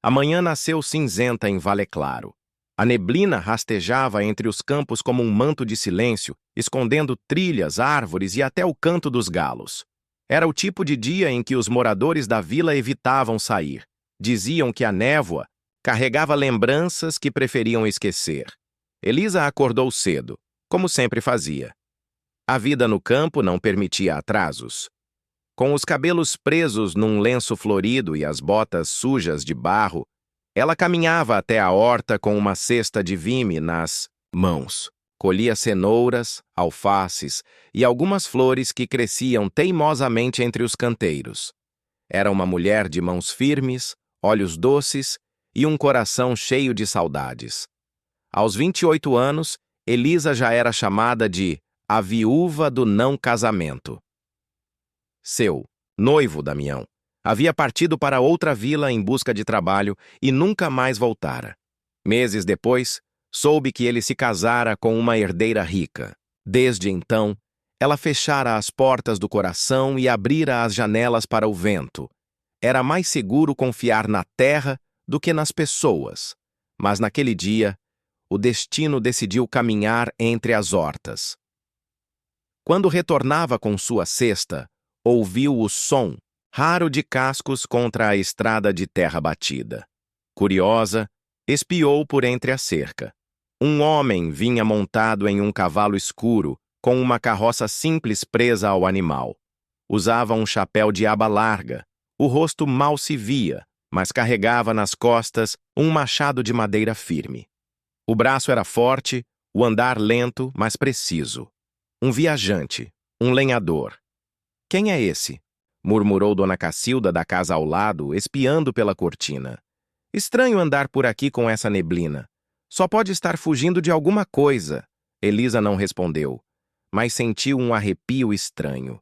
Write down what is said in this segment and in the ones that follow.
A manhã nasceu cinzenta em Vale Claro. A neblina rastejava entre os campos como um manto de silêncio, escondendo trilhas, árvores e até o canto dos galos. Era o tipo de dia em que os moradores da vila evitavam sair. Diziam que a névoa carregava lembranças que preferiam esquecer. Elisa acordou cedo, como sempre fazia. A vida no campo não permitia atrasos. Com os cabelos presos num lenço florido e as botas sujas de barro, ela caminhava até a horta com uma cesta de vime nas mãos. Colhia cenouras, alfaces e algumas flores que cresciam teimosamente entre os canteiros. Era uma mulher de mãos firmes, olhos doces e um coração cheio de saudades. Aos 28 anos, Elisa já era chamada de a viúva do não casamento. Seu noivo, Damião, havia partido para outra vila em busca de trabalho e nunca mais voltara. Meses depois, soube que ele se casara com uma herdeira rica. Desde então, ela fechara as portas do coração e abrira as janelas para o vento. Era mais seguro confiar na terra do que nas pessoas. Mas naquele dia, o destino decidiu caminhar entre as hortas. Quando retornava com sua cesta, ouviu o som raro de cascos contra a estrada de terra batida. Curiosa, espiou por entre a cerca. Um homem vinha montado em um cavalo escuro, com uma carroça simples presa ao animal. Usava um chapéu de aba larga. O rosto mal se via, mas carregava nas costas um machado de madeira firme. O braço era forte, o andar lento, mas preciso. Um viajante, um lenhador. Quem é esse? Murmurou Dona Cacilda da casa ao lado, espiando pela cortina. Estranho andar por aqui com essa neblina. Só pode estar fugindo de alguma coisa. Elisa não respondeu, mas sentiu um arrepio estranho.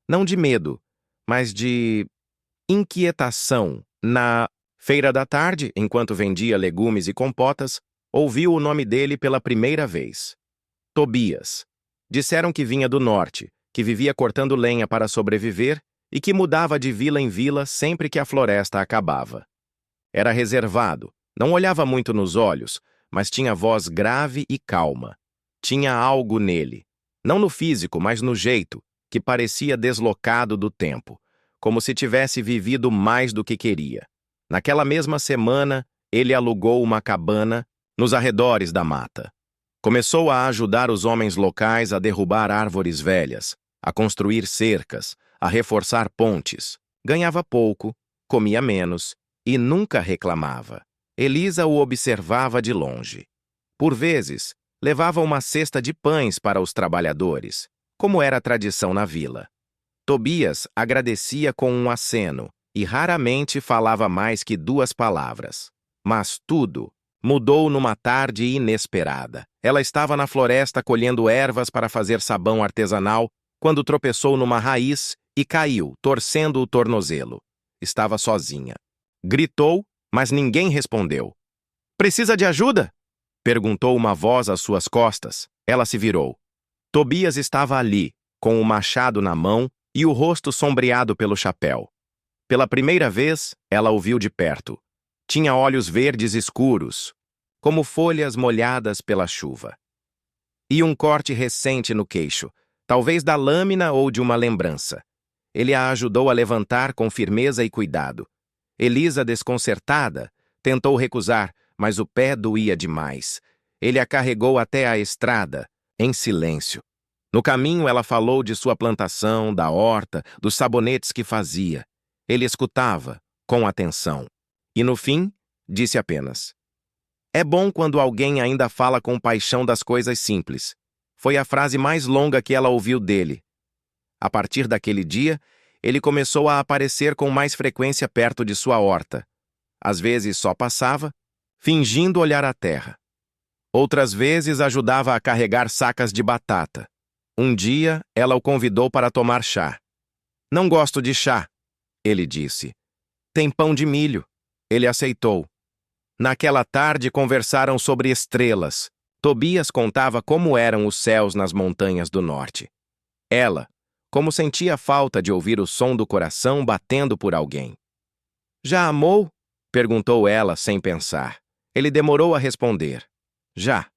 Não de medo, mas de inquietação. Na feira da tarde, enquanto vendia legumes e compotas, ouviu o nome dele pela primeira vez. Tobias. Disseram que vinha do norte, que vivia cortando lenha para sobreviver e que mudava de vila em vila sempre que a floresta acabava. Era reservado, não olhava muito nos olhos, mas tinha voz grave e calma. Tinha algo nele, não no físico, mas no jeito, que parecia deslocado do tempo, como se tivesse vivido mais do que queria. Naquela mesma semana, ele alugou uma cabana nos arredores da mata. Começou a ajudar os homens locais a derrubar árvores velhas, a construir cercas, a reforçar pontes. Ganhava pouco, comia menos e nunca reclamava. Elisa o observava de longe. Por vezes, levava uma cesta de pães para os trabalhadores, como era a tradição na vila. Tobias agradecia com um aceno e raramente falava mais que 2 palavras. Mas tudo mudou numa tarde inesperada. Ela estava na floresta colhendo ervas para fazer sabão artesanal quando tropeçou numa raiz e caiu, torcendo o tornozelo. Estava sozinha. Gritou, mas ninguém respondeu. "Precisa de ajuda?" perguntou uma voz às suas costas. Ela se virou. Tobias estava ali, com o machado na mão e o rosto sombreado pelo chapéu. Pela primeira vez, ela o viu de perto. Tinha olhos verdes escuros, como folhas molhadas pela chuva. E um corte recente no queixo, talvez da lâmina ou de uma lembrança. Ele a ajudou a levantar com firmeza e cuidado. Elisa, desconcertada, tentou recusar, mas o pé doía demais. Ele a carregou até a estrada, em silêncio. No caminho, ela falou de sua plantação, da horta, dos sabonetes que fazia. Ele escutava, com atenção. E no fim, disse apenas: "É bom quando alguém ainda fala com paixão das coisas simples." Foi a frase mais longa que ela ouviu dele. A partir daquele dia, ele começou a aparecer com mais frequência perto de sua horta. Às vezes só passava, fingindo olhar a terra. Outras vezes ajudava a carregar sacas de batata. Um dia, ela o convidou para tomar chá. "Não gosto de chá", ele disse. "Tem pão de milho." Ele aceitou. Naquela tarde conversaram sobre estrelas. Tobias contava como eram os céus nas montanhas do norte. Ela, como sentia falta de ouvir o som do coração batendo por alguém. "Já amou?" Perguntou ela sem pensar. Ele demorou a responder. Já.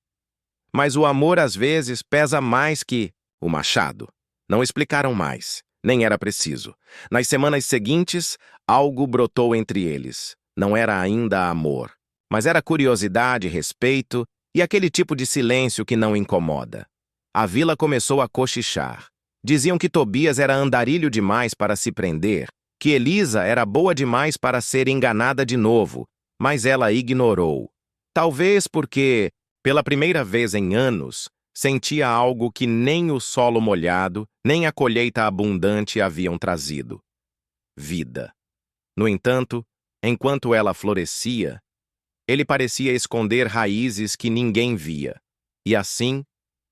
Mas o amor às vezes pesa mais que o machado. Não explicaram mais. Nem era preciso. Nas semanas seguintes, algo brotou entre eles. Não era ainda amor, mas era curiosidade, respeito e aquele tipo de silêncio que não incomoda. A vila começou a cochichar. Diziam que Tobias era andarilho demais para se prender, que Elisa era boa demais para ser enganada de novo, mas ela ignorou. Talvez porque, pela primeira vez em anos, sentia algo que nem o solo molhado, nem a colheita abundante haviam trazido. Vida. No entanto, enquanto ela florescia, ele parecia esconder raízes que ninguém via. E assim,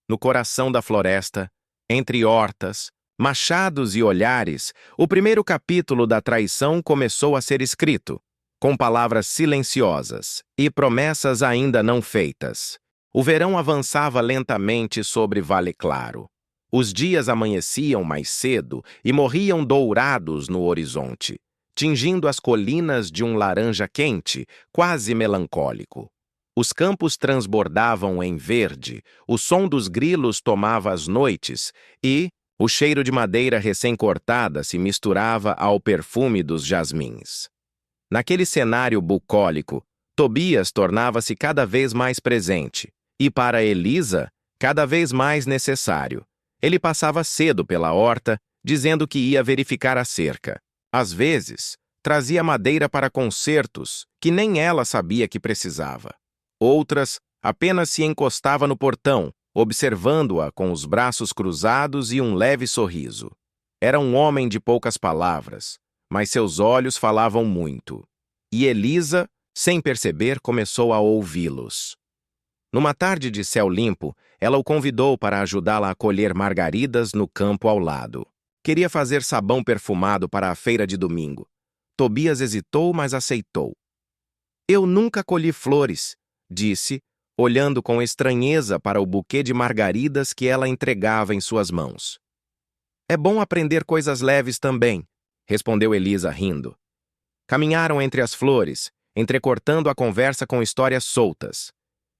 no coração da floresta, entre hortas, machados e olhares, o primeiro capítulo da traição começou a ser escrito, com palavras silenciosas e promessas ainda não feitas. O verão avançava lentamente sobre Vale Claro. Os dias amanheciam mais cedo e morriam dourados no horizonte, tingindo as colinas de um laranja quente, quase melancólico. Os campos transbordavam em verde, o som dos grilos tomava as noites e o cheiro de madeira recém-cortada se misturava ao perfume dos jasmins. Naquele cenário bucólico, Tobias tornava-se cada vez mais presente e, para Elisa, cada vez mais necessário. Ele passava cedo pela horta, dizendo que ia verificar a cerca. Às vezes, trazia madeira para concertos que nem ela sabia que precisava. Outras, apenas se encostava no portão, observando-a com os braços cruzados e um leve sorriso. Era um homem de poucas palavras, mas seus olhos falavam muito. E Elisa, sem perceber, começou a ouvi-los. Numa tarde de céu limpo, ela o convidou para ajudá-la a colher margaridas no campo ao lado. Queria fazer sabão perfumado para a feira de domingo. Tobias hesitou, mas aceitou. Eu nunca colhi flores, disse, olhando com estranheza para o buquê de margaridas que ela entregava em suas mãos. É bom aprender coisas leves também, respondeu Elisa rindo. Caminharam entre as flores, entrecortando a conversa com histórias soltas.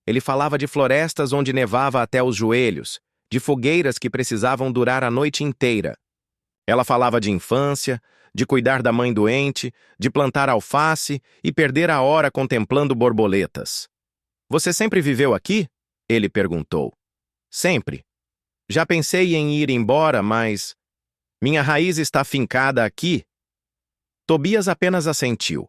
Ele falava de florestas onde nevava até os joelhos, de fogueiras que precisavam durar a noite inteira. Ela falava de infância, de cuidar da mãe doente, de plantar alface e perder a hora contemplando borboletas. Você sempre viveu aqui? Ele perguntou. Sempre. Já pensei em ir embora, mas minha raiz está fincada aqui. Tobias apenas assentiu.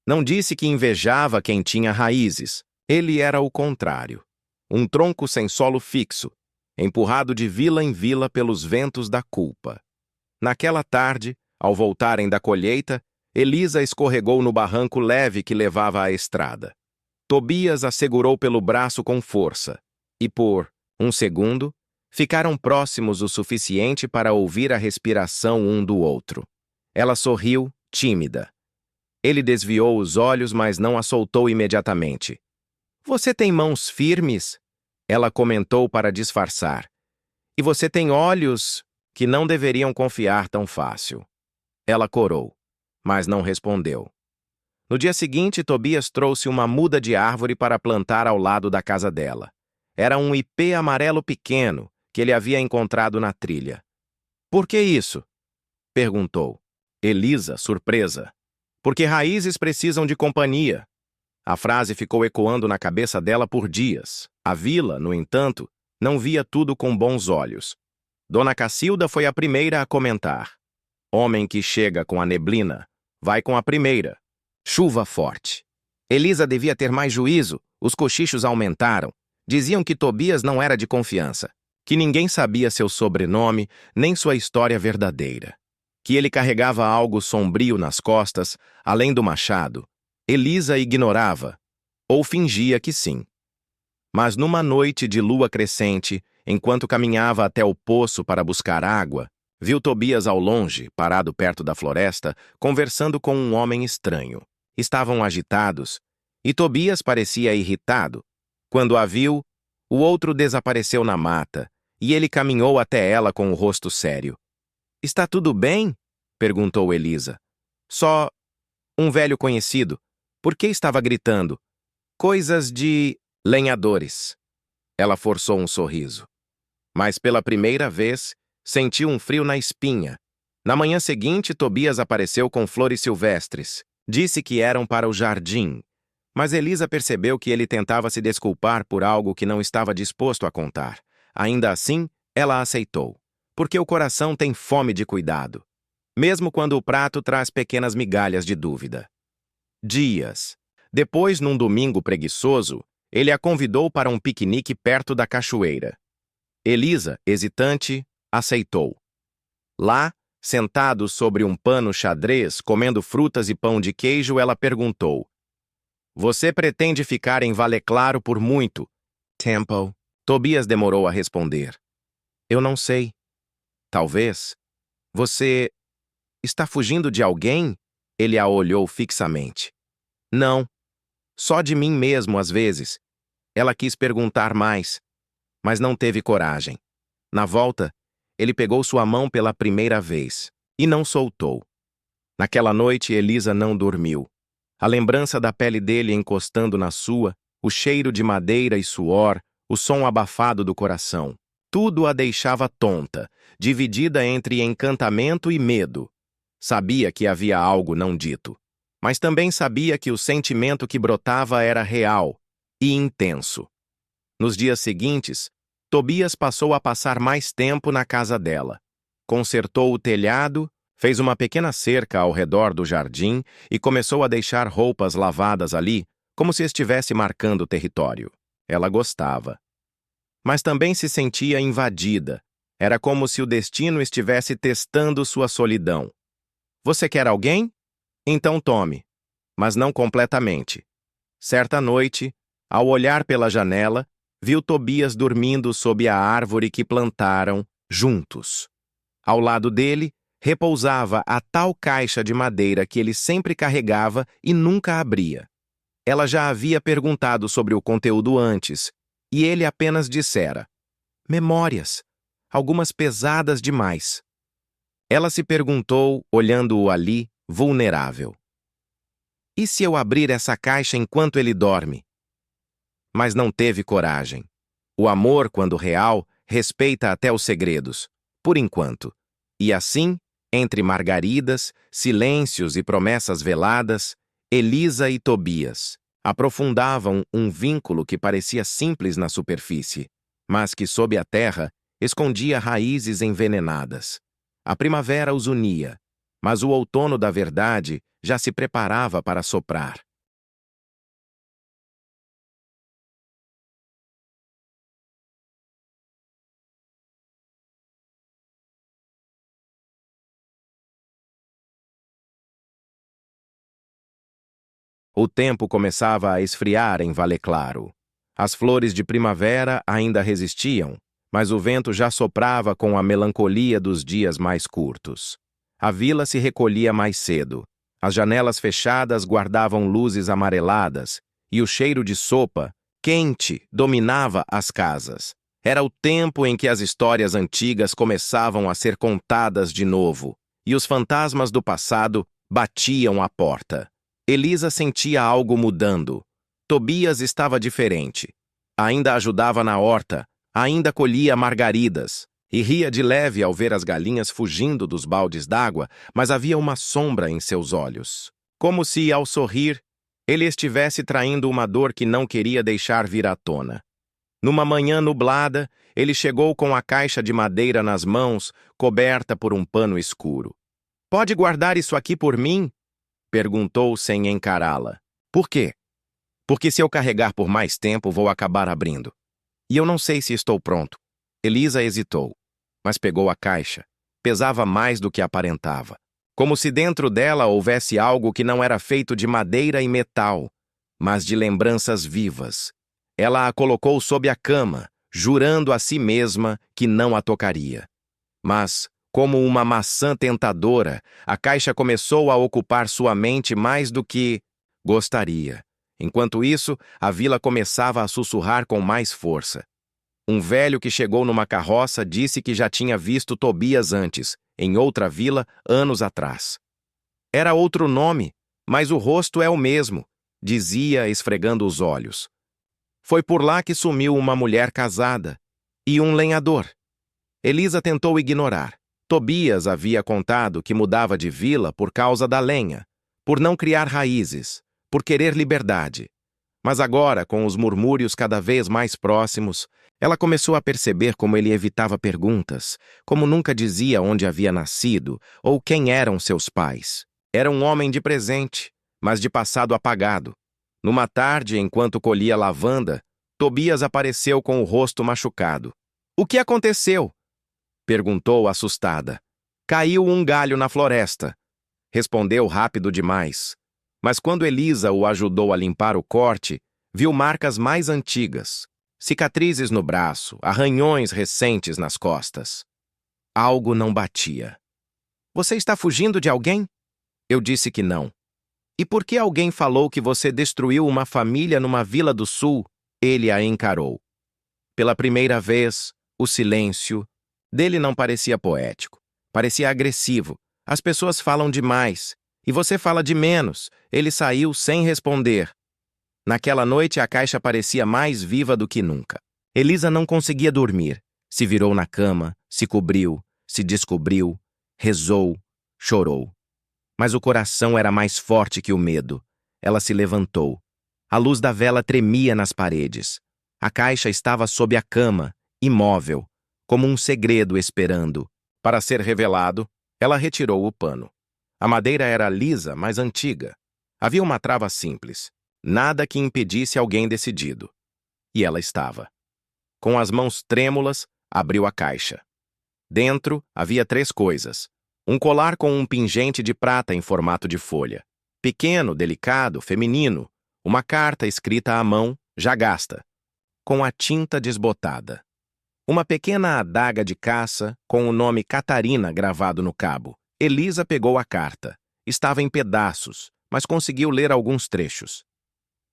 Não disse que invejava quem tinha raízes. Ele era o contrário. Um tronco sem solo fixo, empurrado de vila em vila pelos ventos da culpa. Naquela tarde, ao voltarem da colheita, Elisa escorregou no barranco leve que levava à estrada. Tobias a segurou pelo braço com força, e por um segundo, ficaram próximos o suficiente para ouvir a respiração um do outro. Ela sorriu, tímida. Ele desviou os olhos, mas não a soltou imediatamente. Você tem mãos firmes? Ela comentou para disfarçar. E você tem olhos que não deveriam confiar tão fácil. Ela corou, mas não respondeu. No dia seguinte, Tobias trouxe uma muda de árvore para plantar ao lado da casa dela. Era um ipê amarelo pequeno que ele havia encontrado na trilha. Por que isso? Perguntou. Elisa, surpresa. Porque raízes precisam de companhia. A frase ficou ecoando na cabeça dela por dias. A vila, no entanto, não via tudo com bons olhos. Dona Cacilda foi a primeira a comentar. Homem que chega com a neblina, vai com a primeira. Chuva forte. Elisa devia ter mais juízo, os cochichos aumentaram. Diziam que Tobias não era de confiança, que ninguém sabia seu sobrenome, nem sua história verdadeira. Que ele carregava algo sombrio nas costas, além do machado. Elisa ignorava, ou fingia que sim. Mas numa noite de lua crescente, enquanto caminhava até o poço para buscar água, viu Tobias ao longe, parado perto da floresta, conversando com um homem estranho. Estavam agitados, e Tobias parecia irritado. Quando a viu, o outro desapareceu na mata, e ele caminhou até ela com o rosto sério. Está tudo bem? Perguntou Elisa. Só um velho conhecido. Por que estava gritando? Coisas de lenhadores. Ela forçou um sorriso. Mas pela primeira vez, sentiu um frio na espinha. Na manhã seguinte, Tobias apareceu com flores silvestres. Disse que eram para o jardim. Mas Elisa percebeu que ele tentava se desculpar por algo que não estava disposto a contar. Ainda assim, ela aceitou. Porque o coração tem fome de cuidado. Mesmo quando o prato traz pequenas migalhas de dúvida. Dias. Depois, num domingo preguiçoso, ele a convidou para um piquenique perto da cachoeira. Elisa, hesitante, aceitou. Lá, sentado sobre um pano xadrez, comendo frutas e pão de queijo, ela perguntou: Você pretende ficar em Vale Claro por muito tempo? Tobias demorou a responder. Eu não sei. Talvez. Você está fugindo de alguém? Ele a olhou fixamente. Não. Só de mim mesmo, às vezes. Ela quis perguntar mais, mas não teve coragem. Na volta, ele pegou sua mão pela primeira vez e não soltou. Naquela noite, Elisa não dormiu. A lembrança da pele dele encostando na sua, o cheiro de madeira e suor, o som abafado do coração. Tudo a deixava tonta, dividida entre encantamento e medo. Sabia que havia algo não dito, mas também sabia que o sentimento que brotava era real e intenso. Nos dias seguintes, Tobias passou a passar mais tempo na casa dela. Consertou o telhado, fez uma pequena cerca ao redor do jardim e começou a deixar roupas lavadas ali, como se estivesse marcando território. Ela gostava. Mas também se sentia invadida. Era como se o destino estivesse testando sua solidão. Você quer alguém? Então tome. Mas não completamente. Certa noite, ao olhar pela janela, viu Tobias dormindo sob a árvore que plantaram juntos. Ao lado dele, repousava a tal caixa de madeira que ele sempre carregava e nunca abria. Ela já havia perguntado sobre o conteúdo antes, e ele apenas dissera: memórias, algumas pesadas demais. Ela se perguntou, olhando-o ali, vulnerável: e se eu abrir essa caixa enquanto ele dorme? Mas não teve coragem. O amor, quando real, respeita até os segredos, por enquanto. E assim, entre margaridas, silêncios e promessas veladas, Elisa e Tobias aprofundavam um vínculo que parecia simples na superfície, mas que sob a terra escondia raízes envenenadas. A primavera os unia, mas o outono da verdade já se preparava para soprar. O tempo começava a esfriar em Vale Claro. As flores de primavera ainda resistiam, mas o vento já soprava com a melancolia dos dias mais curtos. A vila se recolhia mais cedo. As janelas fechadas guardavam luzes amareladas, e o cheiro de sopa, quente, dominava as casas. Era o tempo em que as histórias antigas começavam a ser contadas de novo, e os fantasmas do passado batiam à porta. Elisa sentia algo mudando. Tobias estava diferente. Ainda ajudava na horta, ainda colhia margaridas, e ria de leve ao ver as galinhas fugindo dos baldes d'água, mas havia uma sombra em seus olhos. Como se, ao sorrir, ele estivesse traindo uma dor que não queria deixar vir à tona. Numa manhã nublada, ele chegou com a caixa de madeira nas mãos, coberta por um pano escuro. Pode guardar isso aqui por mim? Perguntou sem encará-la. Por quê? Porque se eu carregar por mais tempo, vou acabar abrindo. E eu não sei se estou pronto. Elisa hesitou, mas pegou a caixa. Pesava mais do que aparentava. Como se dentro dela houvesse algo que não era feito de madeira e metal, mas de lembranças vivas. Ela a colocou sob a cama, jurando a si mesma que não a tocaria. Mas, como uma maçã tentadora, a caixa começou a ocupar sua mente mais do que gostaria. Enquanto isso, a vila começava a sussurrar com mais força. Um velho que chegou numa carroça disse que já tinha visto Tobias antes, em outra vila, anos atrás. Era outro nome, mas o rosto é o mesmo, dizia, esfregando os olhos. Foi por lá que sumiu uma mulher casada e um lenhador. Elisa tentou ignorar. Tobias havia contado que mudava de vila por causa da lenha, por não criar raízes, por querer liberdade. Mas agora, com os murmúrios cada vez mais próximos, ela começou a perceber como ele evitava perguntas, como nunca dizia onde havia nascido ou quem eram seus pais. Era um homem de presente, mas de passado apagado. Numa tarde, enquanto colhia lavanda, Tobias apareceu com o rosto machucado. — O que aconteceu? Perguntou assustada. — Caiu um galho na floresta. Respondeu rápido demais. Mas quando Elisa o ajudou a limpar o corte, viu marcas mais antigas. Cicatrizes no braço, arranhões recentes nas costas. Algo não batia. — Você está fugindo de alguém? Eu disse que não. — E por que alguém falou que você destruiu uma família numa vila do sul? Ele a encarou. Pela primeira vez, o silêncio dele não parecia poético. Parecia agressivo. As pessoas falam demais. E você fala de menos. Ele saiu sem responder. Naquela noite, a caixa parecia mais viva do que nunca. Elisa não conseguia dormir. Se virou na cama, se cobriu, se descobriu, rezou, chorou. Mas o coração era mais forte que o medo. Ela se levantou. A luz da vela tremia nas paredes. A caixa estava sob a cama, imóvel, como um segredo esperando. Para ser revelado, ela retirou o pano. A madeira era lisa, mas antiga. Havia uma trava simples. Nada que impedisse alguém decidido. E ela estava. Com as mãos trêmulas, abriu a caixa. Dentro havia 3 coisas. Um colar com um pingente de prata em formato de folha. Pequeno, delicado, feminino. Uma carta escrita à mão, já gasta, com a tinta desbotada. Uma pequena adaga de caça com o nome Catarina gravado no cabo. Elisa pegou a carta. Estava em pedaços, mas conseguiu ler alguns trechos.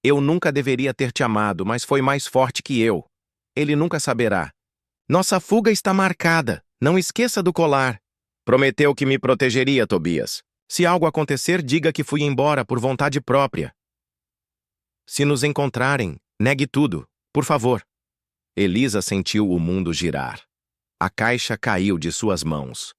Eu nunca deveria ter te amado, mas foi mais forte que eu. Ele nunca saberá. Nossa fuga está marcada. Não esqueça do colar. Prometeu que me protegeria, Tobias. Se algo acontecer, diga que fui embora por vontade própria. Se nos encontrarem, negue tudo, por favor. Elisa sentiu o mundo girar. A caixa caiu de suas mãos.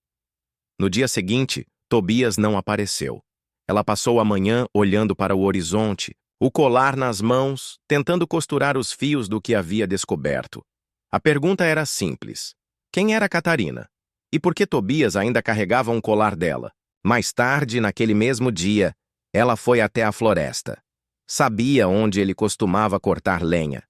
No dia seguinte, Tobias não apareceu. Ela passou a manhã olhando para o horizonte, o colar nas mãos, tentando costurar os fios do que havia descoberto. A pergunta era simples. Quem era Catarina? E por que Tobias ainda carregava um colar dela? Mais tarde, naquele mesmo dia, ela foi até a floresta. Sabia onde ele costumava cortar lenha.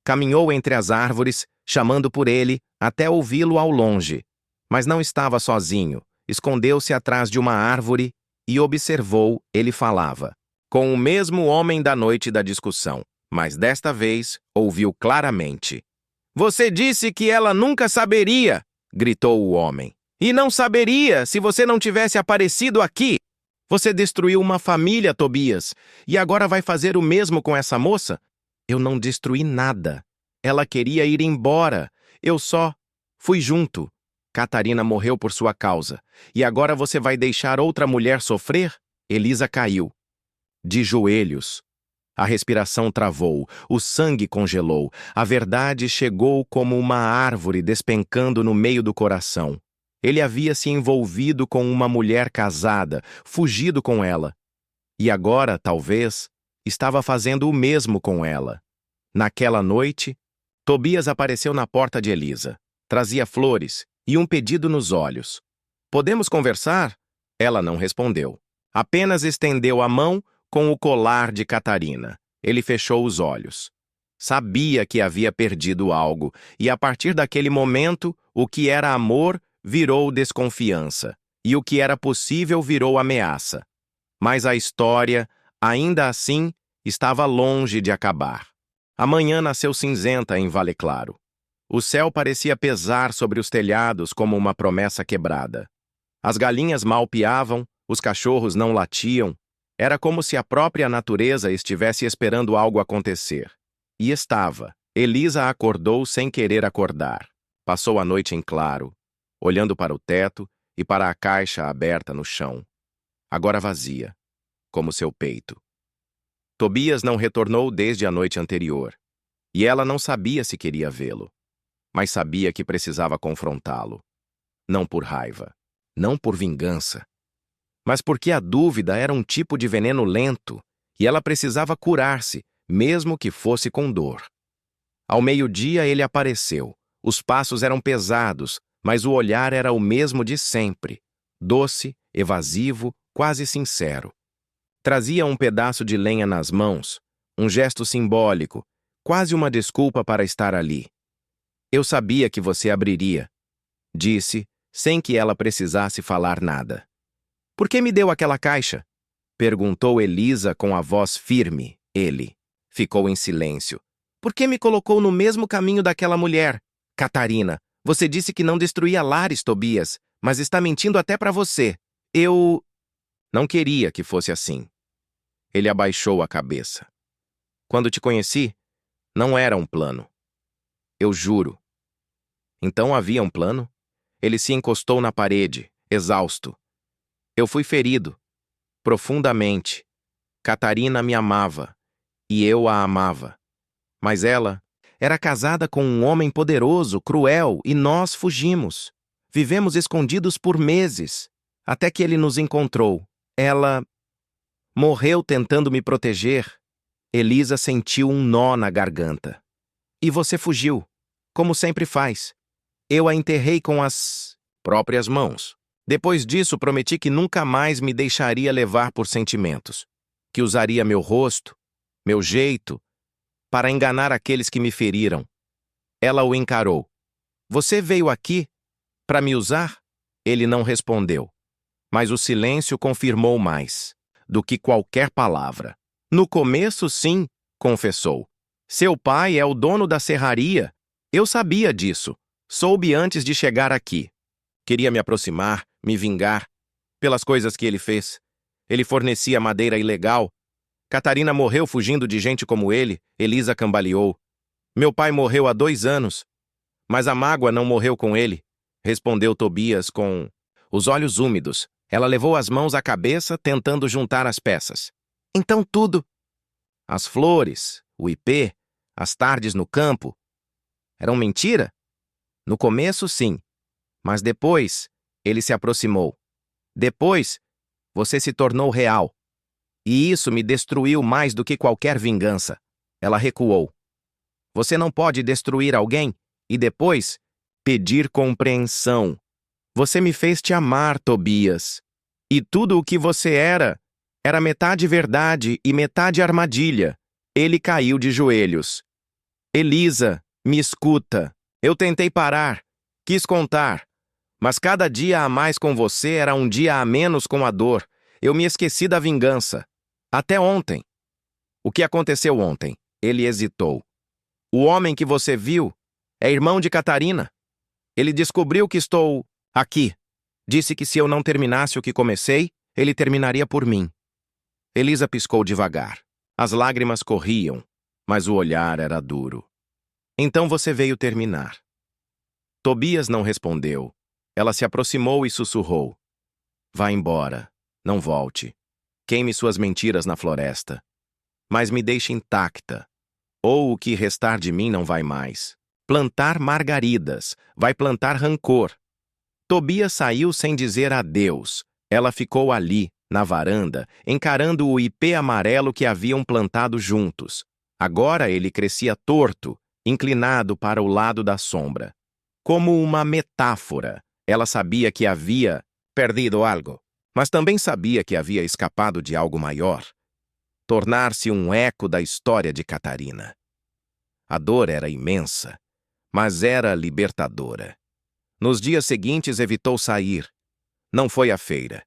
Caminhou entre as árvores, chamando por ele, até ouvi-lo ao longe. Mas não estava sozinho. Escondeu-se atrás de uma árvore e observou, ele falava. Com o mesmo homem da noite da discussão, mas desta vez ouviu claramente. — Você disse que ela nunca saberia! Gritou o homem. E não saberia se você não tivesse aparecido aqui! Você destruiu uma família, Tobias, e agora vai fazer o mesmo com essa moça? Eu não destruí nada. Ela queria ir embora. Eu só fui junto. Catarina morreu por sua causa. E agora você vai deixar outra mulher sofrer? Elisa caiu. De joelhos. A respiração travou, o sangue congelou. A verdade chegou como uma árvore despencando no meio do coração. Ele havia se envolvido com uma mulher casada, fugido com ela. E agora, talvez, estava fazendo o mesmo com ela. Naquela noite, Tobias apareceu na porta de Elisa. Trazia flores e um pedido nos olhos. — Podemos conversar? Ela não respondeu. Apenas estendeu a mão com o colar de Catarina. Ele fechou os olhos. Sabia que havia perdido algo, e a partir daquele momento, o que era amor virou desconfiança, e o que era possível virou ameaça. Mas a história, ainda assim, estava longe de acabar. A manhã nasceu cinzenta em Vale Claro. O céu parecia pesar sobre os telhados como uma promessa quebrada. As galinhas mal piavam, os cachorros não latiam. Era como se a própria natureza estivesse esperando algo acontecer. E estava. Elisa acordou sem querer acordar. Passou a noite em claro, olhando para o teto e para a caixa aberta no chão. Agora vazia, como seu peito. Tobias não retornou desde a noite anterior, e ela não sabia se queria vê-lo, mas sabia que precisava confrontá-lo. Não por raiva, não por vingança, mas porque a dúvida era um tipo de veneno lento e ela precisava curar-se, mesmo que fosse com dor. Ao meio-dia ele apareceu. Os passos eram pesados, mas o olhar era o mesmo de sempre, doce, evasivo, quase sincero. Trazia um pedaço de lenha nas mãos, um gesto simbólico, quase uma desculpa para estar ali. Eu sabia que você abriria, disse, sem que ela precisasse falar nada. Por que me deu aquela caixa? Perguntou Elisa com a voz firme. Ele ficou em silêncio. Por que me colocou no mesmo caminho daquela mulher? Catarina, você disse que não destruía lares, Tobias, mas está mentindo até para você. Eu não queria que fosse assim. Ele abaixou a cabeça. Quando te conheci, não era um plano. Eu juro. Então havia um plano? Ele se encostou na parede, exausto. Eu fui ferido, profundamente. Catarina me amava, e eu a amava. Mas ela era casada com um homem poderoso, cruel, e nós fugimos. Vivemos escondidos por meses, até que ele nos encontrou. Ela morreu tentando me proteger. Elisa sentiu um nó na garganta. E você fugiu, como sempre faz. Eu a enterrei com as próprias mãos. Depois disso, prometi que nunca mais me deixaria levar por sentimentos, que usaria meu rosto, meu jeito, para enganar aqueles que me feriram. Ela o encarou. Você veio aqui para me usar? Ele não respondeu, mas o silêncio confirmou mais do que qualquer palavra. No começo, sim, confessou. Seu pai é o dono da serraria. Eu sabia disso. Soube antes de chegar aqui. Queria me aproximar, me vingar, pelas coisas que ele fez. Ele fornecia madeira ilegal. Catarina morreu fugindo de gente como ele. Elisa cambaleou. Meu pai morreu há 2 anos, mas a mágoa não morreu com ele, respondeu Tobias com os olhos úmidos. Ela levou as mãos à cabeça, tentando juntar as peças. Então tudo. As flores, o ipê, as tardes no campo, eram mentira? No começo, sim. Mas depois, ele se aproximou. Depois, você se tornou real. E isso me destruiu mais do que qualquer vingança. Ela recuou. Você não pode destruir alguém e depois pedir compreensão. Você me fez te amar, Tobias. E tudo o que você era metade verdade e metade armadilha. Ele caiu de joelhos. Elisa, me escuta. Eu tentei parar, quis contar. Mas cada dia a mais com você era um dia a menos com a dor. Eu me esqueci da vingança. Até ontem. O que aconteceu ontem? Ele hesitou. O homem que você viu é irmão de Catarina. Ele descobriu que estou aqui. Disse que se eu não terminasse o que comecei, ele terminaria por mim. Elisa piscou devagar. As lágrimas corriam, mas o olhar era duro. Então você veio terminar. Tobias não respondeu. Ela se aproximou e sussurrou. Vá embora. Não volte. Queime suas mentiras na floresta. Mas me deixe intacta. Ou o que restar de mim não vai mais. Plantar margaridas. Vai plantar rancor. Tobias saiu sem dizer adeus. Ela ficou ali, na varanda, encarando o ipê amarelo que haviam plantado juntos. Agora ele crescia torto, inclinado para o lado da sombra. Como uma metáfora, ela sabia que havia perdido algo, mas também sabia que havia escapado de algo maior. Tornar-se um eco da história de Catarina. A dor era imensa, mas era libertadora. Nos dias seguintes evitou sair. Não foi à feira.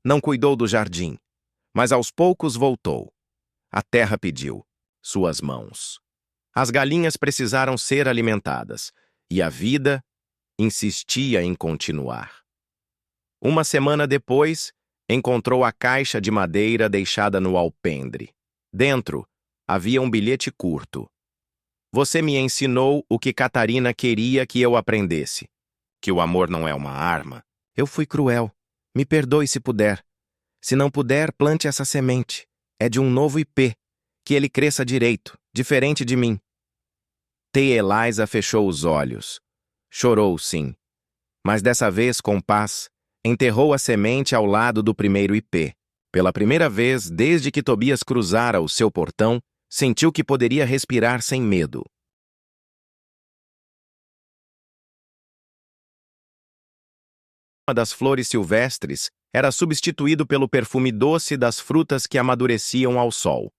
Não cuidou do jardim. Mas aos poucos voltou. A terra pediu suas mãos. As galinhas precisaram ser alimentadas, e a vida insistia em continuar. Uma semana depois, encontrou a caixa de madeira deixada no alpendre. Dentro, havia um bilhete curto. Você me ensinou o que Catarina queria que eu aprendesse. Que o amor não é uma arma. Eu fui cruel. Me perdoe se puder. Se não puder, plante essa semente. É de um novo ipê. Que ele cresça direito, diferente de mim. Eliza fechou os olhos. Chorou, sim. Mas dessa vez, com paz, enterrou a semente ao lado do primeiro ipê. Pela primeira vez, desde que Tobias cruzara o seu portão, sentiu que poderia respirar sem medo. Uma das flores silvestres era substituído pelo perfume doce das frutas que amadureciam ao sol.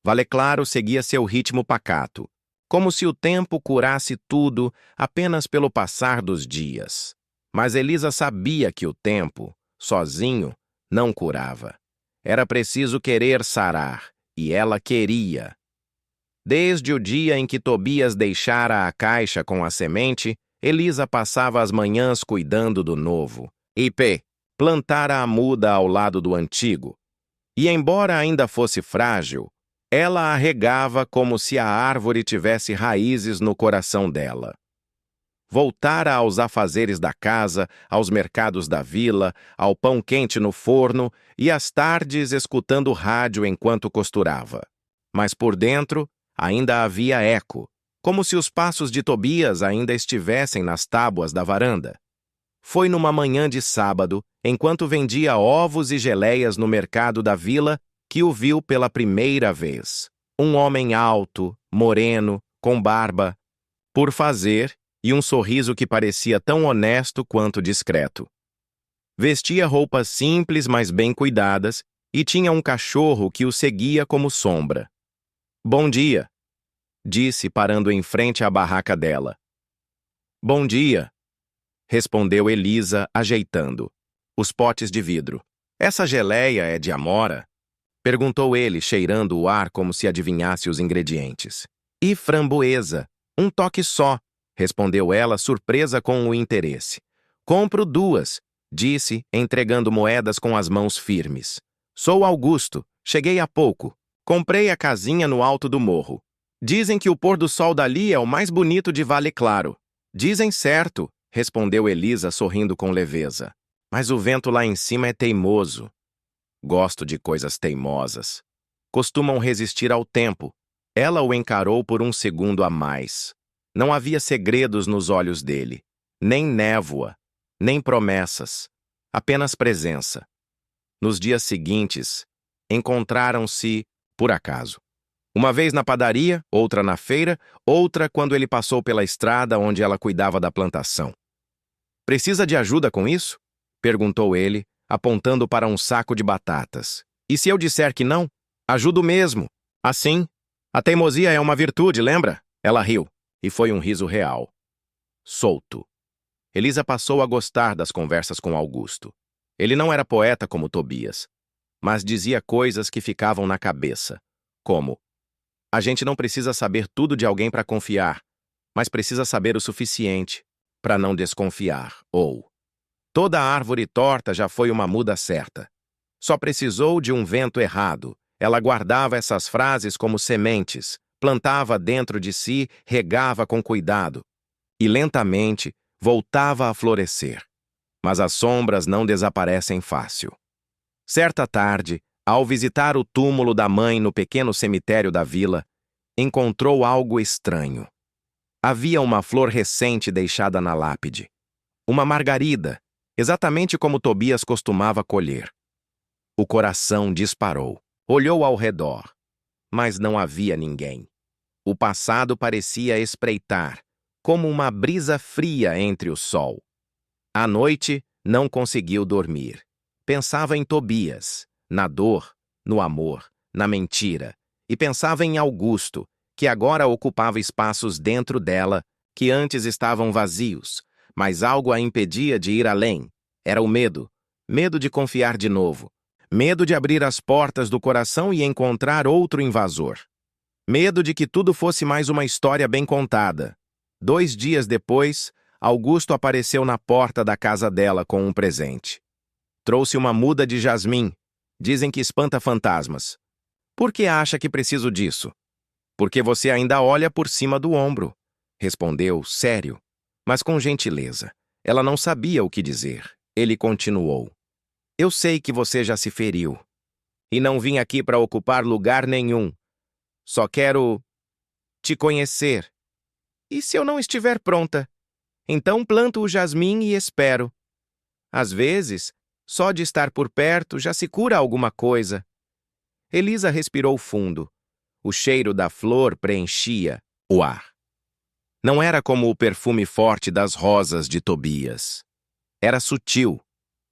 Valeclaro seguia seu ritmo pacato, como se o tempo curasse tudo apenas pelo passar dos dias. Mas Elisa sabia que o tempo, sozinho, não curava. Era preciso querer sarar, e ela queria. Desde o dia em que Tobias deixara a caixa com a semente, Elisa passava as manhãs cuidando do novo. ipê plantara a muda ao lado do antigo. E embora ainda fosse frágil, ela a regava como se a árvore tivesse raízes no coração dela. Voltara aos afazeres da casa, aos mercados da vila, ao pão quente no forno e às tardes escutando rádio enquanto costurava. Mas por dentro ainda havia eco, como se os passos de Tobias ainda estivessem nas tábuas da varanda. Foi numa manhã de sábado, enquanto vendia ovos e geleias no mercado da vila, que o viu pela primeira vez. Um homem alto, moreno, com barba por fazer e um sorriso que parecia tão honesto quanto discreto. Vestia roupas simples, mas bem cuidadas, e tinha um cachorro que o seguia como sombra. "Bom dia", disse, parando em frente à barraca dela. "Bom dia", respondeu Elisa, ajeitando os potes de vidro. "Essa geleia é de amora?" perguntou ele, cheirando o ar como se adivinhasse os ingredientes. "E framboesa, um toque só", respondeu ela, surpresa com o interesse. "Compro 2", disse, entregando moedas com as mãos firmes. "Sou Augusto, cheguei há pouco. Comprei a casinha no alto do morro. Dizem que o pôr do sol dali é o mais bonito de Valeclaro." "Dizem certo", respondeu Elisa, sorrindo com leveza. "Mas o vento lá em cima é teimoso." "Gosto de coisas teimosas. Costumam resistir ao tempo." Ela o encarou por um segundo a mais. Não havia segredos nos olhos dele, nem névoa, nem promessas, apenas presença. Nos dias seguintes, encontraram-se, por acaso. Uma vez na padaria, outra na feira, outra quando ele passou pela estrada onde ela cuidava da plantação. "Precisa de ajuda com isso?" perguntou ele, apontando para um saco de batatas. "E se eu disser que não? Ajudo mesmo. Assim, a teimosia é uma virtude, lembra?" Ela riu, e foi um riso real. Solto. Elisa passou a gostar das conversas com Augusto. Ele não era poeta como Tobias, mas dizia coisas que ficavam na cabeça, como: "A gente não precisa saber tudo de alguém para confiar, mas precisa saber o suficiente para não desconfiar", ou "Toda árvore torta já foi uma muda certa. Só precisou de um vento errado." Ela guardava essas frases como sementes, plantava dentro de si, regava com cuidado, e lentamente voltava a florescer. Mas as sombras não desaparecem fácil. Certa tarde, ao visitar o túmulo da mãe no pequeno cemitério da vila, encontrou algo estranho. Havia uma flor recente deixada na lápide. Uma margarida, exatamente como Tobias costumava colher. O coração disparou. Olhou ao redor, mas não havia ninguém. O passado parecia espreitar, como uma brisa fria entre o sol. À noite, não conseguiu dormir. Pensava em Tobias, na dor, no amor, na mentira, e pensava em Augusto, que agora ocupava espaços dentro dela que antes estavam vazios, mas algo a impedia de ir além. Era o medo, medo de confiar de novo, medo de abrir as portas do coração e encontrar outro invasor. Medo de que tudo fosse mais uma história bem contada. 2 dias depois, Augusto apareceu na porta da casa dela com um presente. Trouxe uma muda de jasmim. Dizem que espanta fantasmas. Por que acha que preciso disso? Porque você ainda olha por cima do ombro, respondeu, sério, mas com gentileza. Ela não sabia o que dizer. Ele continuou. Eu sei que você já se feriu. E não vim aqui para ocupar lugar nenhum. Só quero te conhecer. E se eu não estiver pronta? Então planto o jasmim e espero. Às vezes, só de estar por perto já se cura alguma coisa. Elisa respirou fundo. O cheiro da flor preenchia o ar. Não era como o perfume forte das rosas de Tobias. Era sutil,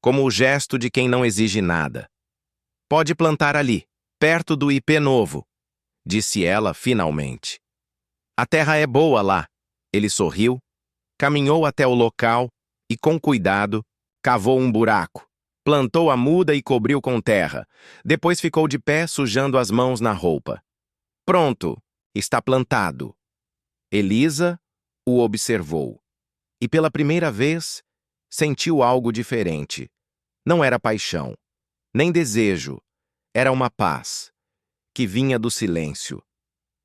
como o gesto de quem não exige nada. Pode plantar ali, perto do ipê novo, disse ela finalmente. A terra é boa lá. Ele sorriu, caminhou até o local e, com cuidado, cavou um buraco. Plantou a muda e cobriu com terra. Depois ficou de pé, sujando as mãos na roupa. Pronto, está plantado. Elisa o observou. E pela primeira vez, sentiu algo diferente. Não era paixão, nem desejo. Era uma paz, que vinha do silêncio.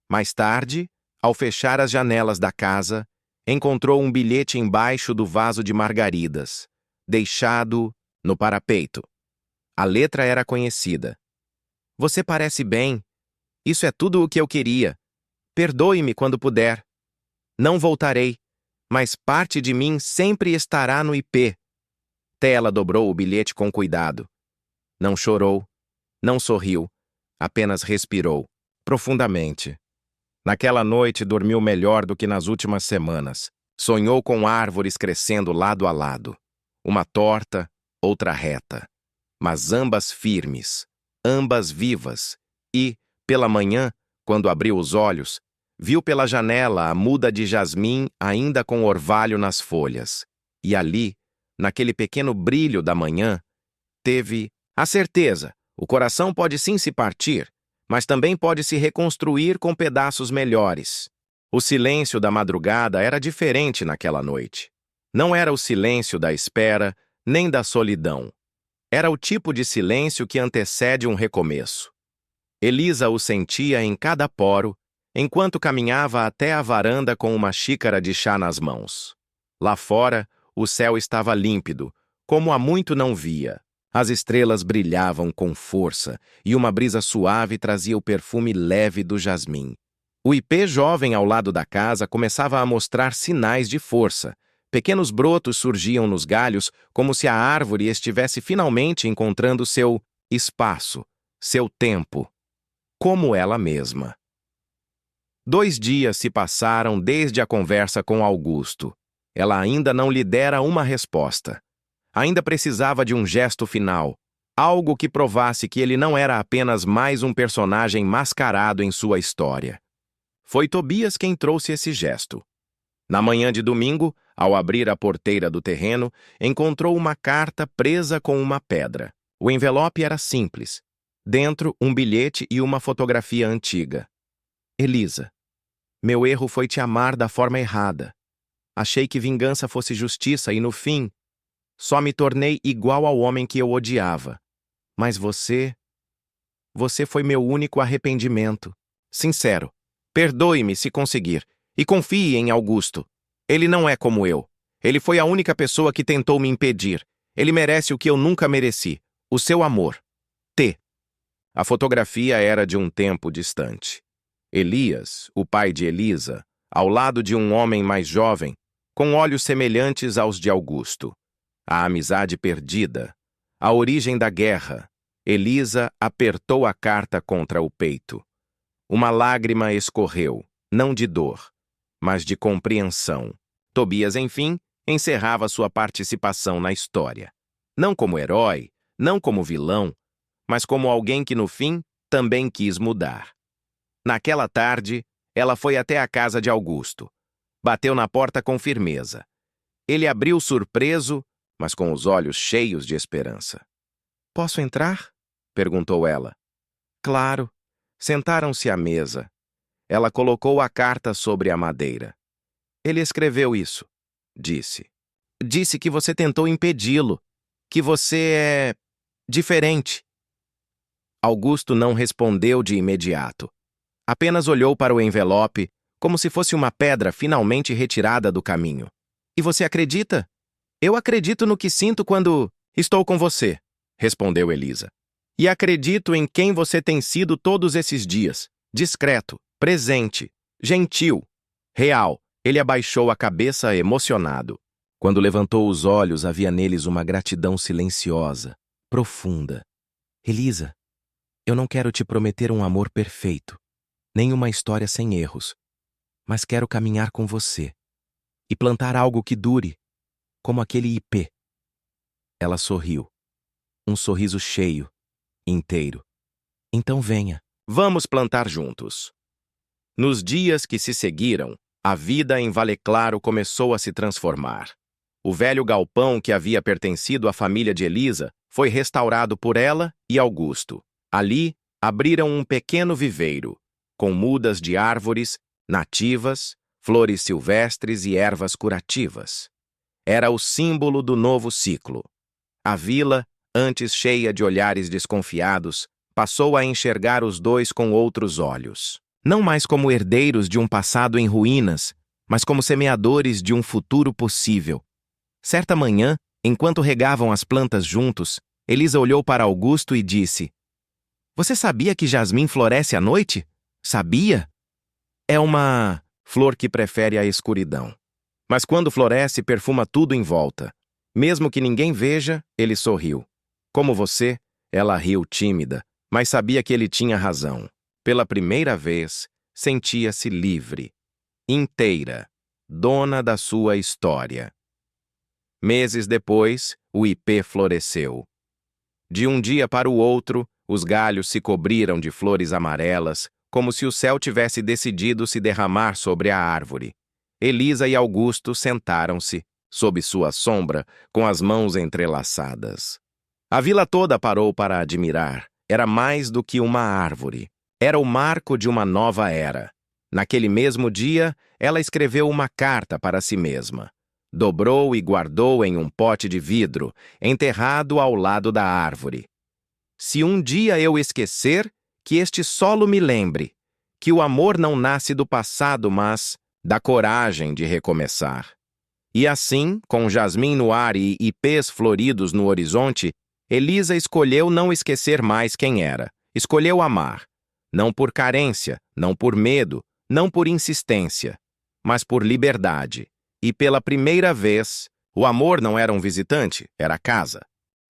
Mais tarde, ao fechar as janelas da casa, encontrou um bilhete embaixo do vaso de margaridas, deixado no parapeito. A letra era conhecida. Você parece bem. Isso é tudo o que eu queria. Perdoe-me quando puder. Não voltarei, mas parte de mim sempre estará no ipê. Tela dobrou o bilhete com cuidado. Não chorou, não sorriu, apenas respirou, profundamente. Naquela noite dormiu melhor do que nas últimas semanas. Sonhou com árvores crescendo lado a lado. Uma torta, outra reta. Mas ambas firmes, ambas vivas. E, pela manhã, quando abriu os olhos, viu pela janela a muda de jasmim ainda com orvalho nas folhas. E ali, naquele pequeno brilho da manhã, teve a certeza. O coração pode sim se partir, mas também pode se reconstruir com pedaços melhores. O silêncio da madrugada era diferente naquela noite. Não era o silêncio da espera, nem da solidão. Era o tipo de silêncio que antecede um recomeço. Elisa o sentia em cada poro, enquanto caminhava até a varanda com uma xícara de chá nas mãos. Lá fora, o céu estava límpido, como há muito não via. As estrelas brilhavam com força e uma brisa suave trazia o perfume leve do jasmim. O ipê jovem ao lado da casa começava a mostrar sinais de força. Pequenos brotos surgiam nos galhos como se a árvore estivesse finalmente encontrando seu espaço, seu tempo, como ela mesma. 2 dias se passaram desde a conversa com Augusto. Ela ainda não lhe dera uma resposta. Ainda precisava de um gesto final, algo que provasse que ele não era apenas mais um personagem mascarado em sua história. Foi Tobias quem trouxe esse gesto. Na manhã de domingo, ao abrir a porteira do terreno, encontrou uma carta presa com uma pedra. O envelope era simples. Dentro, um bilhete e uma fotografia antiga. Elisa, meu erro foi te amar da forma errada. Achei que vingança fosse justiça e, no fim, só me tornei igual ao homem que eu odiava. Mas você foi meu único arrependimento. Sincero, perdoe-me se conseguir, e confie em Augusto. Ele não é como eu. Ele foi a única pessoa que tentou me impedir. Ele merece o que eu nunca mereci, o seu amor. T. A fotografia era de um tempo distante. Elias, o pai de Elisa, ao lado de um homem mais jovem, com olhos semelhantes aos de Augusto. A amizade perdida, a origem da guerra. Elisa apertou a carta contra o peito. Uma lágrima escorreu, não de dor, mas de compreensão. Tobias, enfim, encerrava sua participação na história. Não como herói, não como vilão, mas como alguém que, no fim, também quis mudar. Naquela tarde, ela foi até a casa de Augusto. Bateu na porta com firmeza. Ele abriu surpreso, mas com os olhos cheios de esperança. "Posso entrar?" perguntou ela. Claro. Sentaram-se à mesa. Ela colocou a carta sobre a madeira. Ele escreveu isso, disse. Disse que você tentou impedi-lo, que você é diferente. Augusto não respondeu de imediato. Apenas olhou para o envelope, como se fosse uma pedra finalmente retirada do caminho. E você acredita? Eu acredito no que sinto quando estou com você, respondeu Elisa. E acredito em quem você tem sido todos esses dias, discreto, presente, gentil, real. Ele abaixou a cabeça emocionado. Quando levantou os olhos, havia neles uma gratidão silenciosa, profunda. Elisa, eu não quero te prometer um amor perfeito, nem uma história sem erros, mas quero caminhar com você e plantar algo que dure, como aquele ipê. Ela sorriu, um sorriso cheio, inteiro. Então venha, vamos plantar juntos. Nos dias que se seguiram, a vida em Vale Claro começou a se transformar. O velho galpão que havia pertencido à família de Elisa foi restaurado por ela e Augusto. Ali, abriram um pequeno viveiro, com mudas de árvores nativas, flores silvestres e ervas curativas. Era o símbolo do novo ciclo. A vila, antes cheia de olhares desconfiados, passou a enxergar os dois com outros olhos. Não mais como herdeiros de um passado em ruínas, mas como semeadores de um futuro possível. Certa manhã, enquanto regavam as plantas juntos, Elisa olhou para Augusto e disse: Você sabia que jasmim floresce à noite? Sabia? É uma flor que prefere a escuridão. Mas quando floresce, perfuma tudo em volta. Mesmo que ninguém veja, ele sorriu. Como você, ela riu tímida, mas sabia que ele tinha razão. Pela primeira vez, sentia-se livre, inteira, dona da sua história. Meses depois, o ipê floresceu. De um dia para o outro, os galhos se cobriram de flores amarelas, como se o céu tivesse decidido se derramar sobre a árvore. Elisa e Augusto sentaram-se, sob sua sombra, com as mãos entrelaçadas. A vila toda parou para admirar. Era mais do que uma árvore. Era o marco de uma nova era. Naquele mesmo dia, ela escreveu uma carta para si mesma. Dobrou e guardou em um pote de vidro, enterrado ao lado da árvore. Se um dia eu esquecer, que este solo me lembre, que o amor não nasce do passado, mas da coragem de recomeçar. E assim, com jasmim no ar e ipês floridos no horizonte, Elisa escolheu não esquecer mais quem era. Escolheu amar. Não por carência, não por medo, não por insistência, mas por liberdade. E pela primeira vez, o amor não era um visitante, era casa.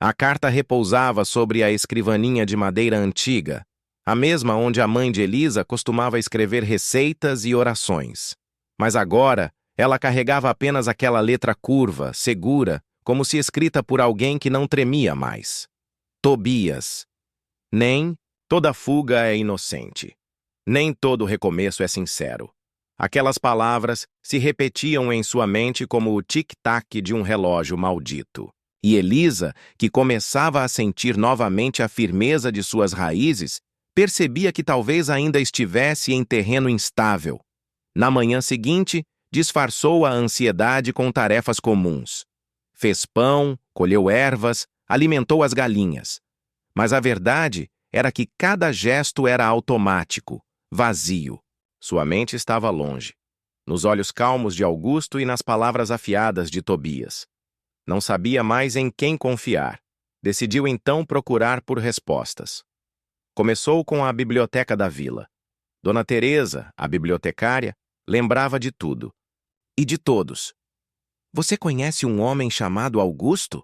A carta repousava sobre a escrivaninha de madeira antiga, a mesma onde a mãe de Elisa costumava escrever receitas e orações. Mas agora, ela carregava apenas aquela letra curva, segura, como se escrita por alguém que não tremia mais. Tobias. Nem toda fuga é inocente. Nem todo recomeço é sincero. Aquelas palavras se repetiam em sua mente como o tic-tac de um relógio maldito. E Elisa, que começava a sentir novamente a firmeza de suas raízes, percebia que talvez ainda estivesse em terreno instável. Na manhã seguinte, disfarçou a ansiedade com tarefas comuns. Fez pão, colheu ervas, alimentou as galinhas. Mas a verdade era que cada gesto era automático, vazio. Sua mente estava longe, nos olhos calmos de Augusto e nas palavras afiadas de Tobias. Não sabia mais em quem confiar. Decidiu então procurar por respostas. Começou com a biblioteca da vila. Dona Teresa, a bibliotecária, lembrava de tudo. E de todos. Você conhece um homem chamado Augusto?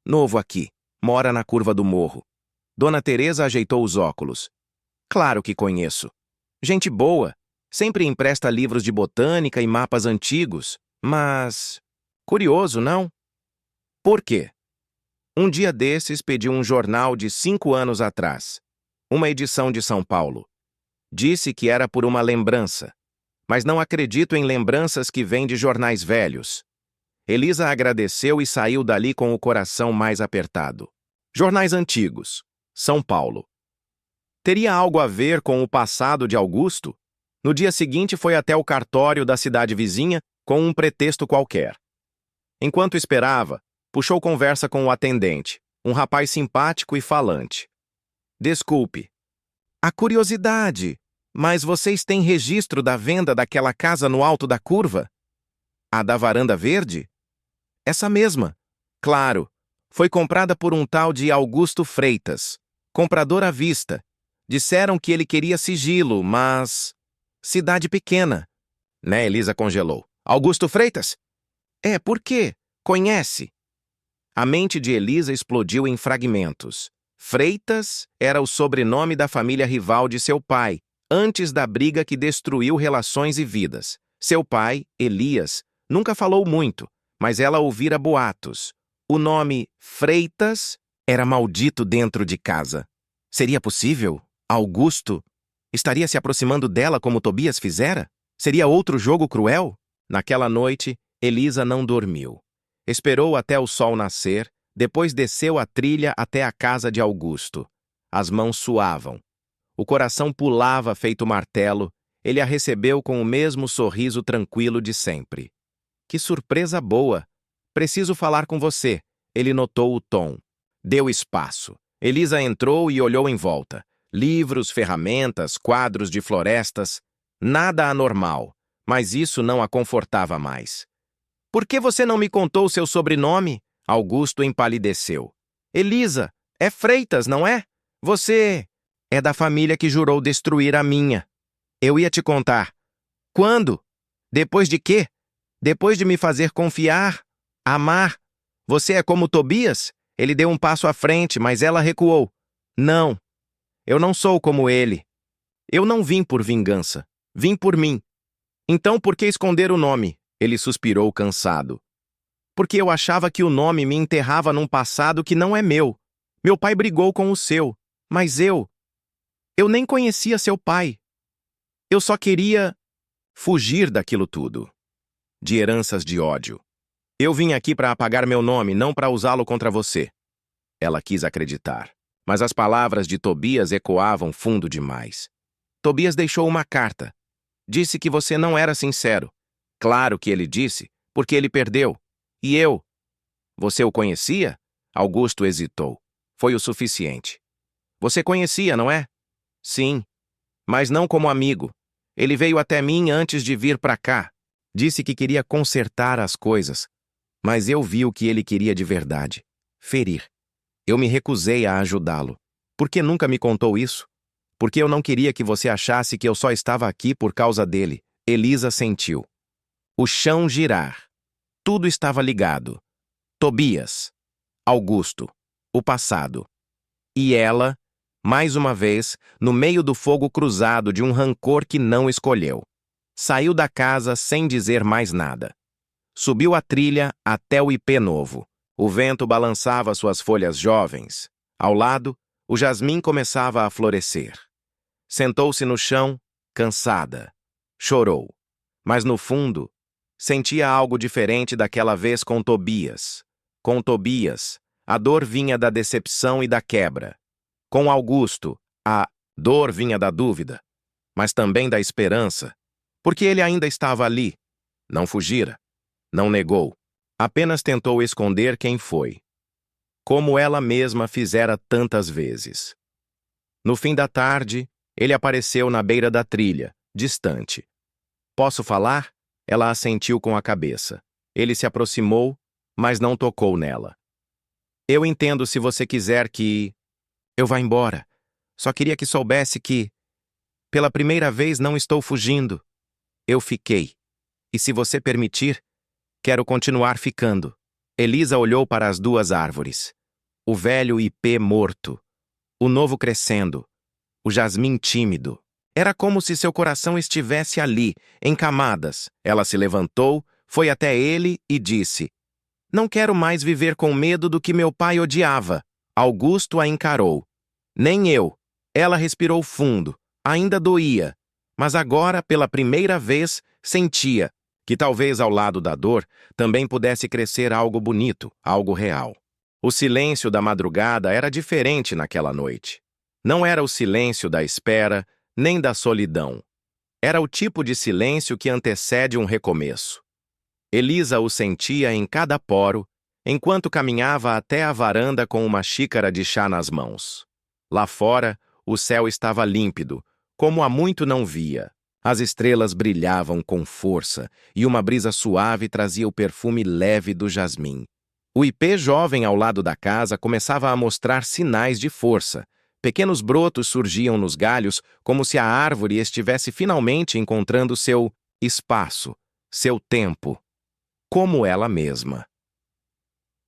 Novo aqui, mora na curva do morro. Dona Teresa ajeitou os óculos. Claro que conheço. Gente boa, sempre empresta livros de botânica e mapas antigos, mas... curioso, não? Por quê? Um dia desses pediu um jornal de 5 anos atrás, uma edição de São Paulo. Disse que era por uma lembrança, mas não acredito em lembranças que vêm de jornais velhos. Elisa agradeceu e saiu dali com o coração mais apertado. Jornais antigos. São Paulo. Teria algo a ver com o passado de Augusto? No dia seguinte foi até o cartório da cidade vizinha com um pretexto qualquer. Enquanto esperava, puxou conversa com o atendente, um rapaz simpático e falante. Desculpe. A curiosidade, mas vocês têm registro da venda daquela casa no alto da curva? A da varanda verde? Essa mesma. Claro, foi comprada por um tal de Augusto Freitas, comprador à vista. Disseram que ele queria sigilo, mas... Cidade pequena. Né, Elisa congelou. Augusto Freitas? É, por quê? Conhece? A mente de Elisa explodiu em fragmentos. Freitas era o sobrenome da família rival de seu pai, antes da briga que destruiu relações e vidas. Seu pai, Elias, nunca falou muito, mas ela ouvira boatos. O nome Freitas era maldito dentro de casa. Seria possível? Augusto estaria se aproximando dela como Tobias fizera? Seria outro jogo cruel? Naquela noite, Elisa não dormiu. Esperou até o sol nascer, depois desceu a trilha até a casa de Augusto. As mãos suavam. O coração pulava feito martelo. Ele a recebeu com o mesmo sorriso tranquilo de sempre. Que surpresa boa! Preciso falar com você. Ele notou o tom. Deu espaço. Elisa entrou e olhou em volta. Livros, ferramentas, quadros de florestas. Nada anormal, mas isso não a confortava mais. Por que você não me contou seu sobrenome? Augusto empalideceu. Elisa, é Freitas, não é? Você é da família que jurou destruir a minha. Eu ia te contar. Quando? Depois de quê? Depois de me fazer confiar, amar. Você é como Tobias? Ele deu um passo à frente, mas ela recuou. Não, eu não sou como ele. Eu não vim por vingança. Vim por mim. Então por que esconder o nome? Ele suspirou cansado. Porque eu achava que o nome me enterrava num passado que não é meu. Meu pai brigou com o seu, mas eu nem conhecia seu pai. Eu só queria fugir daquilo tudo. De heranças de ódio. Eu vim aqui para apagar meu nome, não para usá-lo contra você. Ela quis acreditar, mas as palavras de Tobias ecoavam fundo demais. Tobias deixou uma carta. Disse que você não era sincero. Claro que ele disse, porque ele perdeu. E eu? Você o conhecia? Augusto hesitou. Foi o suficiente. Você conhecia, não é? Sim, mas não como amigo. Ele veio até mim antes de vir para cá. Disse que queria consertar as coisas, mas eu vi o que ele queria de verdade. Ferir. Eu me recusei a ajudá-lo. Por que nunca me contou isso? Porque eu não queria que você achasse que eu só estava aqui por causa dele. Elisa sentiu. O chão girar. Tudo estava ligado. Tobias. Augusto. O passado. E ela, mais uma vez, no meio do fogo cruzado de um rancor que não escolheu. Saiu da casa sem dizer mais nada. Subiu a trilha até o ipê novo. O vento balançava suas folhas jovens. Ao lado, o jasmim começava a florescer. Sentou-se no chão, cansada. Chorou. Mas no fundo, sentia algo diferente daquela vez com Tobias. Com Tobias, a dor vinha da decepção e da quebra. Com Augusto, a dor vinha da dúvida, mas também da esperança, porque ele ainda estava ali. Não fugira, não negou, apenas tentou esconder quem foi, como ela mesma fizera tantas vezes. No fim da tarde, ele apareceu na beira da trilha, distante. Posso falar? Ela assentiu com a cabeça. Ele se aproximou, mas não tocou nela. Eu entendo se você quiser que eu vá embora. Só queria que soubesse que, pela primeira vez, não estou fugindo. Eu fiquei. E se você permitir, quero continuar ficando. Elisa olhou para as duas árvores. O velho ipê morto. O novo crescendo. O jasmim tímido. Era como se seu coração estivesse ali, em camadas. Ela se levantou, foi até ele e disse: Não quero mais viver com medo do que meu pai odiava. Augusto a encarou. Nem eu. Ela respirou fundo. Ainda doía. Mas agora, pela primeira vez, sentia que talvez ao lado da dor também pudesse crescer algo bonito, algo real. O silêncio da madrugada era diferente naquela noite. Não era o silêncio da espera, nem da solidão. Era o tipo de silêncio que antecede um recomeço. Elisa o sentia em cada poro, enquanto caminhava até a varanda com uma xícara de chá nas mãos. Lá fora, o céu estava límpido, como há muito não via. As estrelas brilhavam com força e uma brisa suave trazia o perfume leve do jasmim. O ipê jovem ao lado da casa começava a mostrar sinais de força, Pequenos brotos surgiam nos galhos, como se a árvore estivesse finalmente encontrando seu espaço, seu tempo, como ela mesma.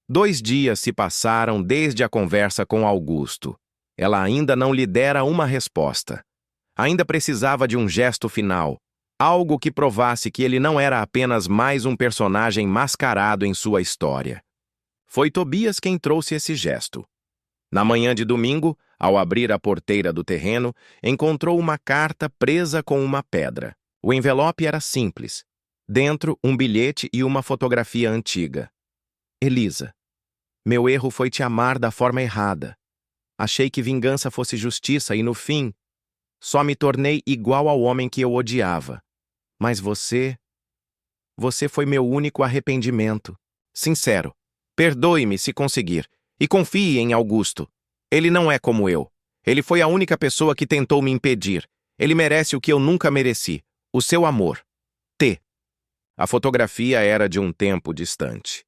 2 dias se passaram desde a conversa com Augusto. Ela ainda não lhe dera uma resposta. Ainda precisava de um gesto final, algo que provasse que ele não era apenas mais um personagem mascarado em sua história. Foi Tobias quem trouxe esse gesto. Na manhã de domingo, ao abrir a porteira do terreno, encontrou uma carta presa com uma pedra. O envelope era simples. Dentro, um bilhete e uma fotografia antiga. Elisa, meu erro foi te amar da forma errada. Achei que vingança fosse justiça e, no fim, só me tornei igual ao homem que eu odiava. Mas você foi meu único arrependimento. Sincero, perdoe-me se conseguir, e confie em Augusto. Ele não é como eu. Ele foi a única pessoa que tentou me impedir. Ele merece o que eu nunca mereci, o seu amor. T. A fotografia era de um tempo distante.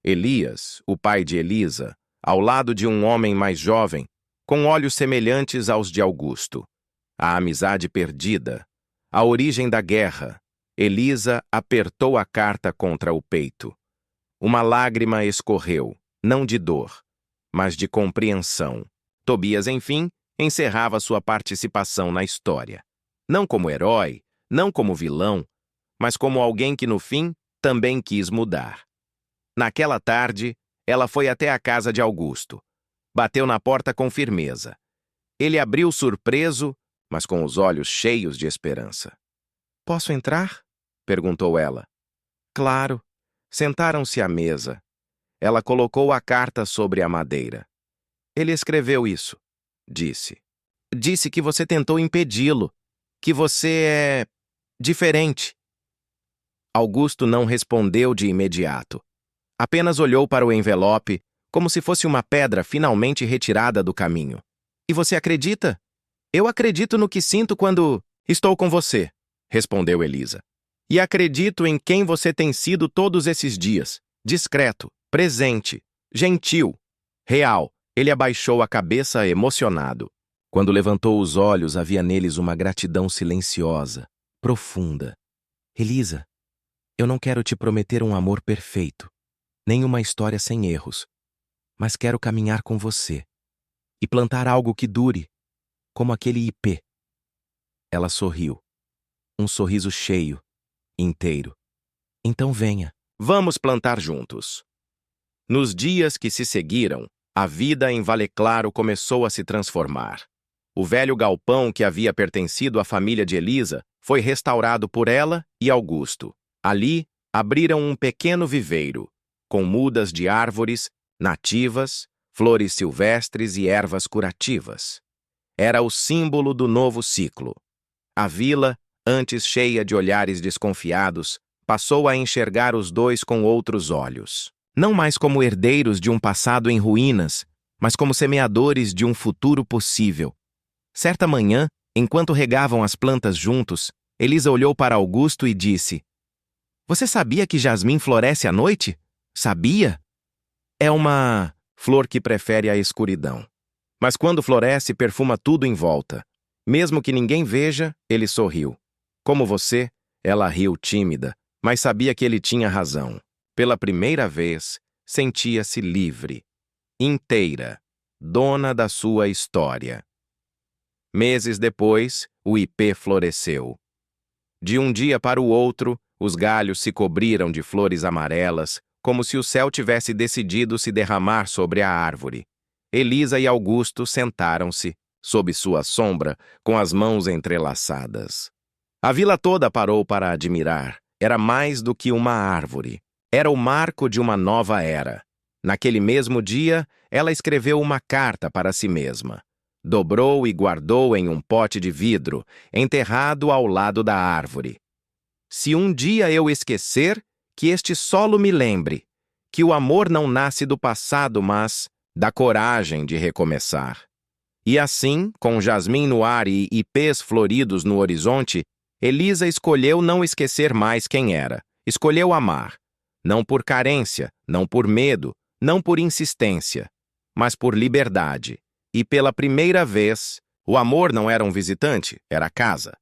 Elias, o pai de Elisa, ao lado de um homem mais jovem, com olhos semelhantes aos de Augusto. A amizade perdida, a origem da guerra. Elisa apertou a carta contra o peito. Uma lágrima escorreu, não de dor, mas de compreensão. Tobias, enfim, encerrava sua participação na história. Não como herói, não como vilão, mas como alguém que, no fim, também quis mudar. Naquela tarde, ela foi até a casa de Augusto. Bateu na porta com firmeza. Ele abriu surpreso, mas com os olhos cheios de esperança. "Posso entrar?" perguntou ela. Claro. Sentaram-se à mesa. Ela colocou a carta sobre a madeira. "Ele escreveu isso", disse. "Disse que você tentou impedi-lo, que você é diferente." Augusto não respondeu de imediato. Apenas olhou para o envelope, como se fosse uma pedra finalmente retirada do caminho. "E você acredita?" "Eu acredito no que sinto quando estou com você", respondeu Elisa. "E acredito em quem você tem sido todos esses dias. Discreto, presente, gentil, real." Ele abaixou a cabeça emocionado. Quando levantou os olhos, havia neles uma gratidão silenciosa, profunda. "Elisa, eu não quero te prometer um amor perfeito, nem uma história sem erros, mas quero caminhar com você e plantar algo que dure, como aquele ipê." Ela sorriu. Um sorriso cheio, inteiro. "Então venha. Vamos plantar juntos." Nos dias que se seguiram, a vida em Vale Claro começou a se transformar. O velho galpão que havia pertencido à família de Elisa foi restaurado por ela e Augusto. Ali, abriram um pequeno viveiro, com mudas de árvores nativas, flores silvestres e ervas curativas. Era o símbolo do novo ciclo. A vila, antes cheia de olhares desconfiados, passou a enxergar os dois com outros olhos. Não mais como herdeiros de um passado em ruínas, mas como semeadores de um futuro possível. Certa manhã, enquanto regavam as plantas juntos, Elisa olhou para Augusto e disse: "Você sabia que jasmim floresce à noite? Sabia? É uma flor que prefere a escuridão. Mas quando floresce, perfuma tudo em volta. Mesmo que ninguém veja, ele sorriu. Como você, ela riu tímida, mas sabia que ele tinha razão. Pela primeira vez, sentia-se livre, inteira, dona da sua história." Meses depois, o ipê floresceu. De um dia para o outro, os galhos se cobriram de flores amarelas, como se o céu tivesse decidido se derramar sobre a árvore. Elisa e Augusto sentaram-se, sob sua sombra, com as mãos entrelaçadas. A vila toda parou para admirar. Era mais do que uma árvore. Era o marco de uma nova era. Naquele mesmo dia, ela escreveu uma carta para si mesma. Dobrou e guardou em um pote de vidro, enterrado ao lado da árvore. "Se um dia eu esquecer, que este solo me lembre, que o amor não nasce do passado, mas da coragem de recomeçar." E assim, com jasmim no ar e ipês floridos no horizonte, Elisa escolheu não esquecer mais quem era. Escolheu amar. Não por carência, não por medo, não por insistência, mas por liberdade. E pela primeira vez, o amor não era um visitante, era casa.